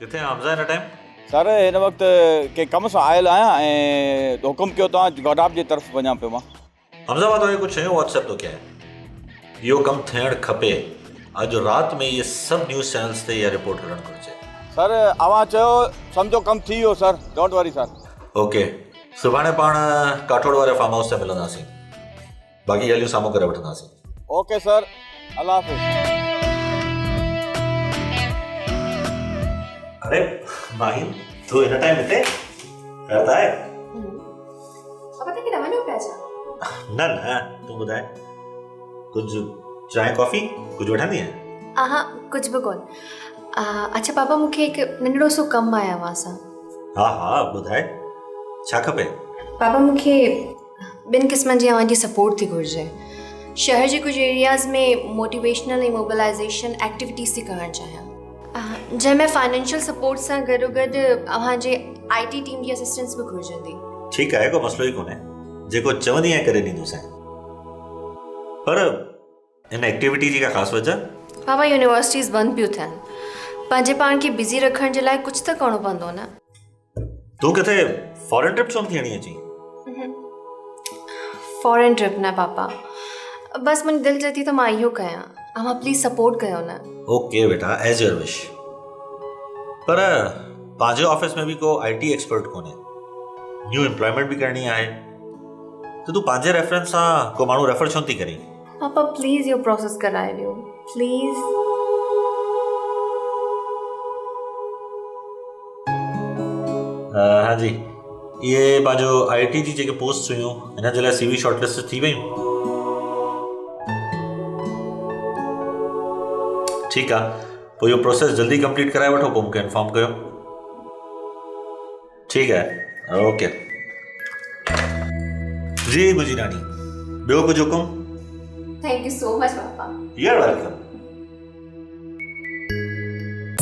किथे हमज़ा हिन time? Sir हिन वक़्तु के कम सां आयल आहियां ऐं हुकुम कयो तव्हां गौडाब जी तरफ़ वञा पियो मां। हमज़ा मां तोखे कुझु शयूं व्हाट्सएप थो कयां, इहो कमु थियणु खपे। अॼु राति में इहे सभु न्यूज़ चैनल्स ते इहा रिपोर्ट करणु घुरिजे। सर अवां चयो सम्झो कमु थी वियो sir, don't worry sir. Okay, सुभाणे पाण काठोड़ वारे फार्म हाउस ते मिलंदासीं, बाक़ी ॻाल्हियूं साम्हूं करे वठंदासीं। ओके सर, अल्लाह हाफ़िज़। अरे माहिन, तू हिन टाइम हिते रहता है? अब तक वञो पिया छा? न तूं ॿुधाए, कुझु चांहि कॉफ़ी कुझु वठंदी आहे? हा कुझु बि कोन। अच्छा पापा, मूंखे हिकु नंढड़ो सो कमु आहे अव्हां सां। हा ॿुधाए, छा खपे? पापा, मूंखे ॿिनि क़िस्मनि जी अव्हांजी सपोर्ट थी घुरिजे। शहर जे कुझु एरियाज़ में मोटिवेशनल ऐं मोबिलाइज़ेशन एक्टिविटीज़ थी करणु चाहियां, जंहिंमें फाइनेंशियल सपोर्ट सां गॾोगॾु अव्हांजे IT टीम जी असिस्टेंस बि घुरिजंदी। ठीकु आहे, को मसइलो ई कोन्हे, जेको चवंदी आहे करे ॾींदुसि। पर इन एक्टिविटी जी का ख़ासि वजह? पापा, यूनिवर्सिटीज़ बंदि पियूं थियनि, पंहिंजे पाण खे बिज़ी रखण जे लाइ कुझु त करिणो पवंदो न। तूं किथे फॉरेन ट्रिप छो थियणी अची? फॉरेन ट्रिप न पापा, बसि मुंहिंजी दिलि चए थी त मां इहो कयां, अव्हां प्लीज़ सपोर्ट कयो न। ओके बेटा, एज योर विश। पर पंहिंजे ऑफिस में बि को IT एक्सपर्ट कोन्हे, न्यू एम्प्लॉयमेंट बि करणी आहे, त तूं पंहिंजे रेफरेंस सां को माण्हू रेफर छो थी करीं? पापा प्लीज़ इहो प्रोसेस कराए ॾियो प्लीज़। हाँ जी, इहे पंहिंजो IT जी जेके पोस्ट हुयूं हिन जे लाइ CV शॉर्टलिस्ट थी वयूं। ठीकु आहे, पोइ इहो प्रोसेस जल्दी कंप्लीट कराए वठो, पोइ मूंखे इन्फॉर्म कयो। ठीकु आहे, ओके जी गुजी रानी। ॿियो कुझु हुकुम? थैंक यू सो मच पापा। You are welcome.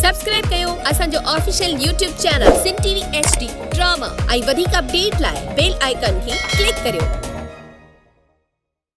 सब्सक्राइब कयो असांजो ऑफिशियल YouTube चैनल सिन TV HD ड्रामा ऐं वधीक अपडेट लाइ बेल आइकन खे क्लिक करियो।